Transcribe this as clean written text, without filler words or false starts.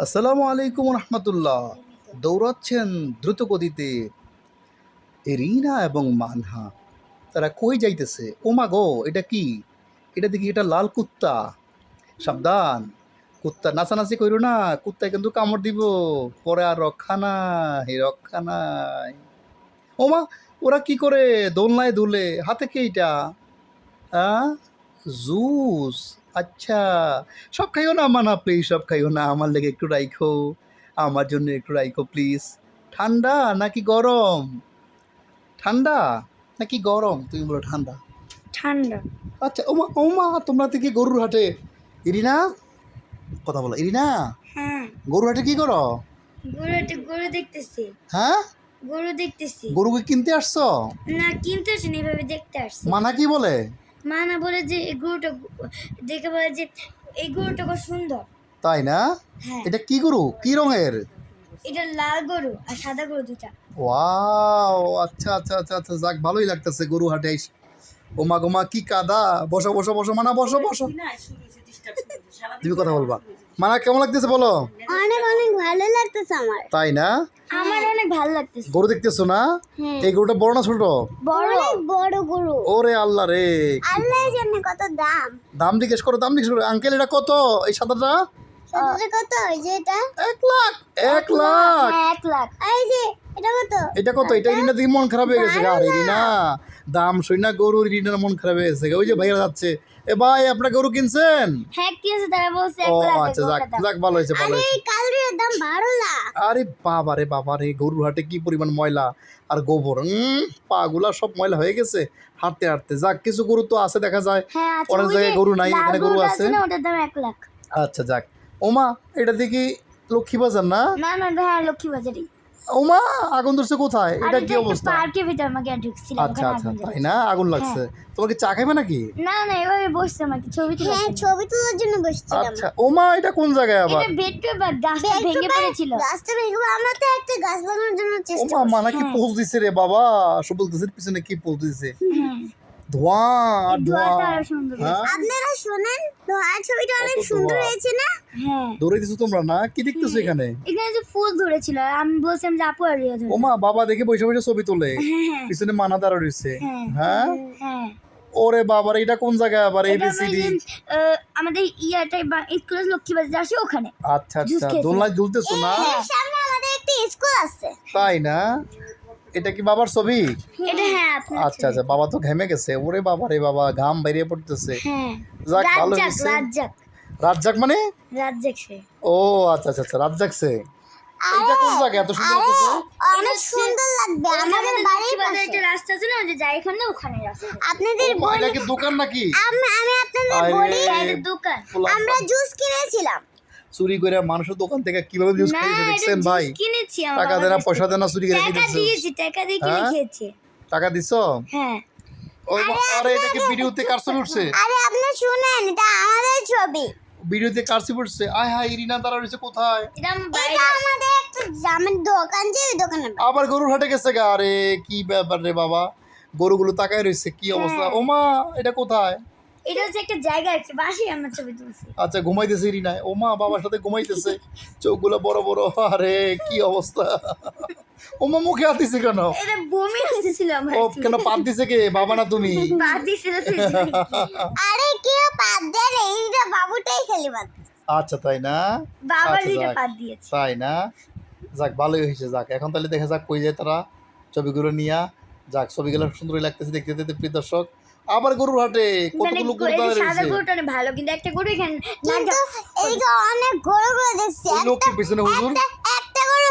আসসালামু আলাইকুম রহমতুল্লাহ। দৌড়াচ্ছেন দ্রুত গতিতে এরিনা এবং মানহা। তারা কই যাইতেছে? ও মা গো, এটা কি? এটা দেখি, এটা লাল কুত্তা। সাবধান, কুত্তা নাচানাচি কইরো না, কুত্তায় কিন্তু কামড় দিব, পরে আর রক্ষা নাই, রক্ষা নাই। ও মা, ওরা কি করে দোলনায় দুলে? হাতে কি এটা? জুস? আচ্ছা, সব খাইও না মানা, প্লিজ সব খাইও না, আমার লেগে একটু রাইখো, আমার জন্য একটু রাইখো প্লিজ। ঠান্ডা নাকি গরম? ঠান্ডা নাকি গরম? তুমি বলো ঠান্ডা। ঠান্ডা। আচ্ছা, ওমা ওমা, তোমরা থেকে গরুর হাটে। ইরিনা, কথা বলো ইরিনা। হ্যাঁ, গরুর হাটে কি করো? গরু দেখতেছি। হ্যাঁ, গরু দেখতেছি। গরুকে কিনতে আসছো? না, কিনতে আসেনি, এভাবে দেখতে আসছি। মানা কি বলে? মা না বলে যে এই গরুটা দেখে বলে যে এই গরুটা খুব সুন্দর। তাই না? হ্যাঁ, এটা কি গরু, কি রঙের? এটা লাল গরু আর সাদা গরু দুটা। ওয়াও, আচ্ছা আচ্ছা আচ্ছা আচ্ছা, যাক ভালোই লাগতেছে গরু হাটে আইস। ওমা গোমা, কি কাদা! বসো বসো বসো, মানা বসো বসো। তুমি কথা বলবা। মানা, কেমন লাগতেছে বলো? অনেক অনেক ভালো লাগতেছে আমার। তাই না? আমার অনেক ভালো লাগতেছে। গরু দেখতেছো না? হ্যাঁ। এই গরুটা বড় না ছোট? বড়, অনেক বড় গরু। ওরে আল্লাহ রে! আল্লাহ জানে কত দাম। দাম জিজ্ঞেস করো, দাম জিজ্ঞেস করো। আঙ্কেল, এটা কত? এই সাদাটা? সাদাটা কত? এই যে এটা 1 লাখ। 1 লাখ? হ্যাঁ, 1 লাখ। এই যে এটা কত? এটা কত? এটা রিনা দেখি মন খারাপ হয়ে গেছে। আরে রিনা, দাম শুই না গরু, রিনার মন খারাপ হয়ে গেছে। ওই যে ভাইয়া যাচ্ছে, এ ভাই আপনার গরু কিনছেন? হ্যাঁ, কিনছে, তারা বলছে ও 1 লাখ। আচ্ছা, যাক যাক, ভালো হয়েছে ভালো হয়েছে। এই কালরের দাম 12 লাখ। আরে বাবা রে বাবা রে, গরুর হাটে কি পরিমাণ ময়লা আর গোবর! পাগুলা সব ময়লা হয়ে গেছে হাঁটতে হাঁটতে। যাক, কিছু গরু তো আছে দেখা যায়, হ্যাঁ, আছে। অনেক ওই জায়গায় যে গরু নাই, লাল এখানে গরু গরুটা আছে। না, ওটার দাম 1 লাখ। আচ্ছা, যাক। ওমা, এটা দেখি লক্ষ্মী বাজার না? না না, হ্যাঁ, লক্ষ্মী বাজারে। ওমা, আগুন ধরছে কোথায়? এটা কি অবস্থা? পার্কের ভিতর আমাকে ঢুকছিলাম, আচ্ছা ওখানে আচ্ছা, আগুন তাই না? আগুন লাগছে। তোমাকে চা খাইবে নাকি? না না, এভাবে বসছিলাম আর কি, ছবি তুলে। হ্যাঁ, ছবি তোলার জন্য বসছিলাম। আচ্ছা, ওমা, এটা কোন জায়গায় আবার? এটা বেডরুম, বা গাছটা ভেঙে পড়েছিল। গাছটা ভেঙে পড়ে, আমরা তো একটা গাছ লাগানোর জন্য চেষ্টা ওমা, করছি। মানা কি পোজ দিছে রে বাবা! সবুজ গাছের পিছনে কি পোজ দিছে? হ্যাঁ, ধোঁয়া আর ধোঁয়া। ধোঁয়াটা আরো সুন্দর হ্যাঁ? হয়েছে। আপনারা শুনেন, ধোঁয়ার ছবিটা অনেক কত সুন্দর ধোঁয়া। হয়েছে না? হ্যাঁ। দৌড়ে দিছো তোমরা না? কি দেখতেছো এখানে? এখানে যে ফুল ধরেছিল, আমি বলছিলাম যে আপু আর রিয়া ধরে। ওমা, বাবা দেখে বসে বসে ছবি তোলে, হ্যাঁ পিছনে মানা দাঁড়া রয়েছে। হ্যাঁ হ্যাঁ, হ্যাঁ। ওরে বাবার, এটা কোন জায়গায় আবার? এটা এবিসিডি? আমাদের ইয়াটাই বা স্কুল লক্ষ্মী বাজার আসে ওখানে। আচ্ছা আচ্ছা, দোলনায় দুলতেছো না? সামনে আমাদের একটা স্কুল আছে। তাই না? এটা কি বাবার ছবি? এটা হ্যাঁ, আপনার আচ্ছা আচ্ছা, বাবা তো ঘেমে গেছে। ওরে বাবা রে বাবা, ঘাম বেরিয়ে পড়তেছে। হ্যাঁ। যাক, ভালো রাজ্জাক, হয়েছে। রাজ্জাক, রাজ্জাক মানে? রাজ্জাক সে। ও আচ্ছা আচ্ছা আচ্ছা, রাজ্জাকছে। এটা কোন জায়গা এত সুন্দর লাগতেছে? অনেক সুন্দর লাগবে। আমাদের বাড়ির পাশে একটা রাস্তা আছে না, ওই যে যাই এখানে, ওখানে রাস্তা। আপনাদের ও মা, এটা কি দোকান নাকি? আমি আপনাদের আরে, বলি, এটা দোকান। পোলা আমরা জুস কিনেছিলাম। চুরি করে মানুষের দোকান থেকে কিভাবে জুস না, খাইছে এটা দেখছেন ভাই? জুস কিনেছি আমার টাকা বাবার দেনা, কাছ থেকে। পয়সা দেনা, চুরি করে টাকা কিনেছো? দিয়েছি, টাকা দিয়ে কিনে হ্যাঁ? খেয়েছি। টাকা দিছো? হ্যাঁ। ওই আরে, এটা কি ভিডিওতে কার ছবি উঠছে? আরে আপনি শুনেন, এটা আমাদের ছবি। ভিডিওতে কার ছবি উঠছে? আয় হায়, ইরিনা দাঁড়া রয়েছে কোথায়? এটা আমাদের একটা জামের দোকান, যে ওই দোকানে। আবার গরুর হাটে গেছে গা? আরে কি ব্যাপার রে বাবা, গরুগুলো তাকায় রয়েছে, কি অবস্থা! হ্যাঁ। ওমা, এটা কোথায়? এটা হচ্ছে একটা জায়গা, একটা বাসে আমরা ছবি তুলছি। আচ্ছা, ঘুমাইতেছে ইরিনায়। ওমা, বাবার সাথে ঘুমাইতেছে, চোখগুলো বড় বড়। আরে কি অবস্থা! ওমা, মুখে হাত দিছে কেন? এটা বমি আসতেছিল আমার। ও কেন, পাত দিছে কে? বাবা না তুমি? পা দিছিল তুই? আরে কেউ পা দেয় না, এইটা বাবুটাই খালি পা দিছে। আচ্ছা, তাই না? বাবার আচ্ছা, দুইটা যাক। পা দিয়েছে। তাই না? যাক, ভালোই হয়েছে। যাক, এখন তাহলে দেখা যাক কই যায় তারা ছবিগুলো নিয়া। যাক, ছবিগুলো সুন্দরই লাগতেছে দেখতে দেখতে। প্রিয় দর্শক, আবার গরুর হাটে কতগুলো গরু দাঁড়িয়ে সাদা রয়েছে। গরুটা অনেক ভালো, কিন্তু একটা গরু এখানে এদিকে অনেক গরু দেখছি। ওই লোকটির পিছনে হুজুর। একটা গরু